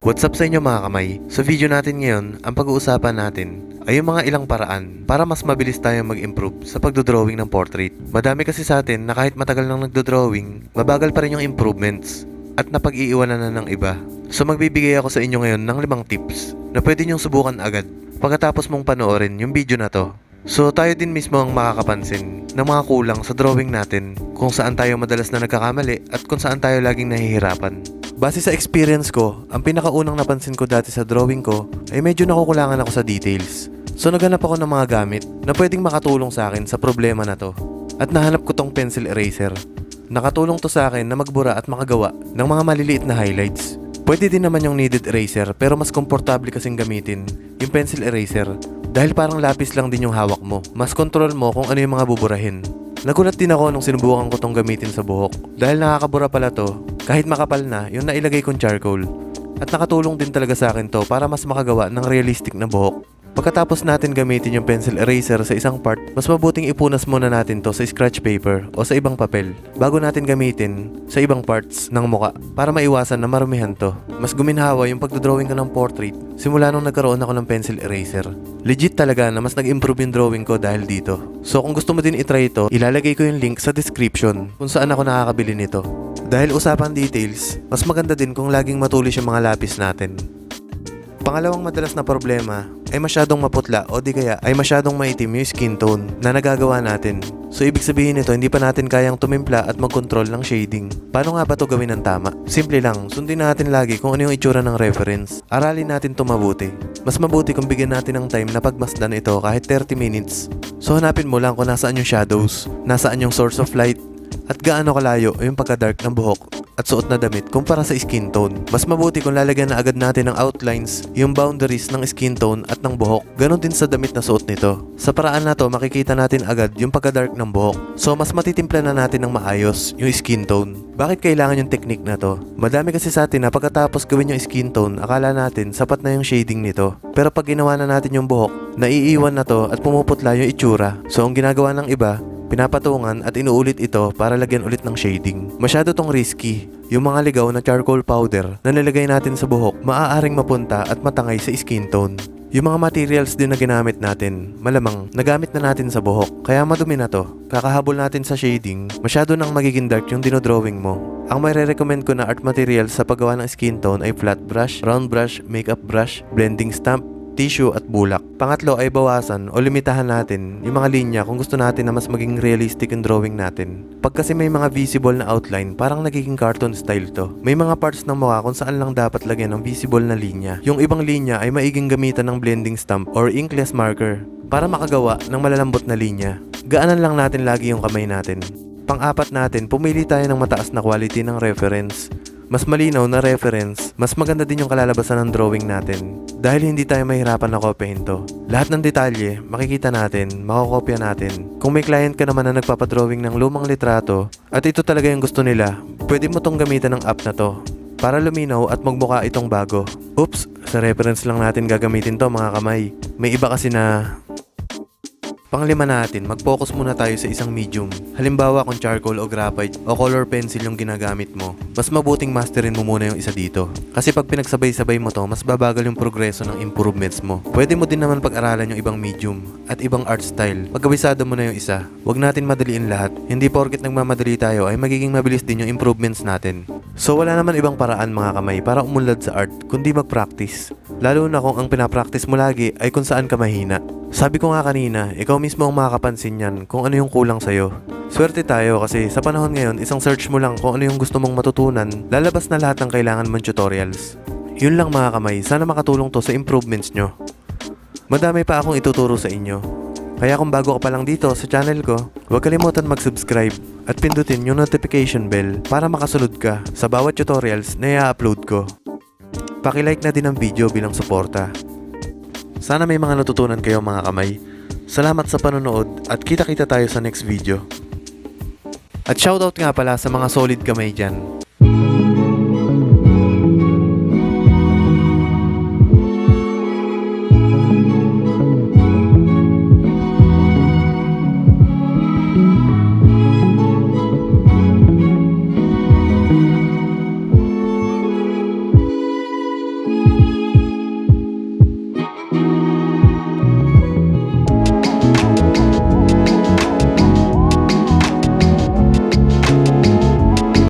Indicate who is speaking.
Speaker 1: What's up sa inyo mga kamay? Sa video natin ngayon, ang pag-uusapan natin ay yung mga ilang paraan para mas mabilis tayong mag-improve sa pagdodrawing ng portrait. Madami kasi sa atin na kahit matagal nang nagdodrawing, mabagal pa rin yung improvements at napag-iiwanan na ng iba. So magbibigay ako sa inyo ngayon ng 5 tips na pwede nyong subukan agad pagkatapos mong panoorin yung video na to. So tayo din mismo ang makakapansin ng mga kulang sa drawing natin, kung saan tayo madalas na nagkakamali at kung saan tayo laging nahihirapan. Base sa experience ko, ang pinakaunang napansin ko dati sa drawing ko ay medyo nakukulangan ako sa details. So naghanap ako ng mga gamit na pwedeng makatulong sa akin sa problema na to. At nahanap ko tong pencil eraser. Nakatulong to sa akin na magbura at makagawa ng mga maliliit na highlights. Pwede din naman yung kneaded eraser, pero mas komportable kasing gamitin yung pencil eraser dahil parang lapis lang din yung hawak mo. Mas control mo kung ano yung mga buburahin. Nagulat din ako nung sinubukan ko tong gamitin sa buhok dahil nakakabura pala to kahit makapal na yung nailagay kong charcoal. At nakatulong din talaga sa akin to para mas makagawa ng realistic na buhok. Pagkatapos natin gamitin yung pencil eraser sa isang part, mas mabuting ipunas muna natin to sa scratch paper o sa ibang papel bago natin gamitin sa ibang parts ng muka para maiwasan na marumihan to. Mas guminhawa yung pagdodrawing ko ng portrait simula nung nagkaroon ako ng pencil eraser. Legit talaga na mas nag-improve yung drawing ko dahil dito. So kung gusto mo din itry ito, ilalagay ko yung link sa description kung saan ako nakakabili nito. Dahil usapan details, mas maganda din kung laging matulis yung mga lapis natin. Pangalawang madalas na problema ay masyadong maputla o di kaya ay masyadong maitim yung skin tone na nagagawa natin. So ibig sabihin nito, hindi pa natin kayang tumimpla at mag-control ng shading. Paano nga ba ito gawin ng tama? Simple lang, sundin natin lagi kung ano yung itsura ng reference. Aralin natin ito mabuti. Mas mabuti kung bigyan natin ng time na pagmasdan ito kahit 30 minutes. So hanapin mo lang kung nasaan yung shadows, nasaan yung source of light, at gaano kalayo yung pagka-dark ng buhok at suot na damit kumpara sa skin tone. Mas mabuti kung lalagyan na agad natin ng outlines yung boundaries ng skin tone at ng buhok. Ganon din sa damit na suot nito. Sa paraan na to, makikita natin agad yung pagka-dark ng buhok. So mas matitimpla na natin ng maayos yung skin tone. Bakit kailangan yung technique na to? Madami kasi sa atin na pagkatapos gawin yung skin tone, akala natin sapat na yung shading nito. Pero pag ginawa na natin yung buhok, naiiwan na to at pumuputla yung itsura. So ang ginagawa ng iba, pinapatungan at inuulit ito para lagyan ulit ng shading. Masyado tong risky. Yung mga ligaw na charcoal powder na nilagay natin sa buhok, maaaring mapunta at matangay sa skin tone. Yung mga materials din na ginamit natin, malamang nagamit na natin sa buhok, kaya madumi na to. Kakahabol natin sa shading, masyado nang magiging dark yung dinodrawing mo. Ang may re-recommend ko na art materials sa paggawa ng skin tone ay flat brush, round brush, makeup brush, blending stamp, tissue at bulak. Pangatlo ay bawasan o limitahan natin yung mga linya kung gusto natin na mas maging realistic yung drawing natin. Pag kasi may mga visible na outline, parang nagiging cartoon style to. May mga parts ng mukha kung saan lang dapat lagyan ng visible na linya. Yung ibang linya ay maiging gamitan ng blending stamp or inkless marker para makagawa ng malalambot na linya. Gaanan lang natin lagi yung kamay natin. Pang-apat natin, pumili tayo ng mataas na quality ng reference. Mas malinaw na reference, mas maganda din yung kalalabasan ng drawing natin. Dahil hindi tayo mahirapan na kopyahin to. Lahat ng detalye, makikita natin, makokopya natin. Kung may client ka naman na nagpapadrawing ng lumang litrato, at ito talaga yung gusto nila, pwede mo tong gamitan ng app na to para luminaw at magmukha itong bago. Oops, sa reference lang natin gagamitin to mga kamay. May iba kasi na... Panglima natin, mag-focus muna tayo sa isang medium. Halimbawa kung charcoal o graphite o color pencil yung ginagamit mo, mas mabuting masterin mo muna yung isa dito. Kasi pag pinagsabay-sabay mo to, mas babagal yung progreso ng improvements mo. Pwede mo din naman pag-aralan yung ibang medium at ibang art style. Pag kabisado mo na yung isa, wag natin madaliin lahat. Hindi porket nagmamadali tayo ay magiging mabilis din yung improvements natin. So wala naman ibang paraan mga kamay para umunlad sa art kundi mag-practice. Lalo na kung ang pinapractice mo lagi ay kung saan ka mahina. Sabi ko nga kanina, ikaw mismo ang makakapansin yan kung ano yung kulang sa'yo. Swerte tayo kasi sa panahon ngayon, isang search mo lang kung ano yung gusto mong matutunan, lalabas na lahat ng kailangan mong tutorials. Yun lang mga kamay, sana makatulong to sa improvements nyo. Madami pa akong ituturo sa inyo. Kaya kung bago ka pa lang dito sa channel ko, huwag kalimutan mag-subscribe at pindutin yung notification bell para makasunod ka sa bawat tutorials na i-upload ko. Paki-like na din ang video bilang suporta. Sana may mga natutunan kayo mga kamay. Salamat sa panonood at kita-kita tayo sa next video. At shoutout nga pala sa mga solid kamay dyan.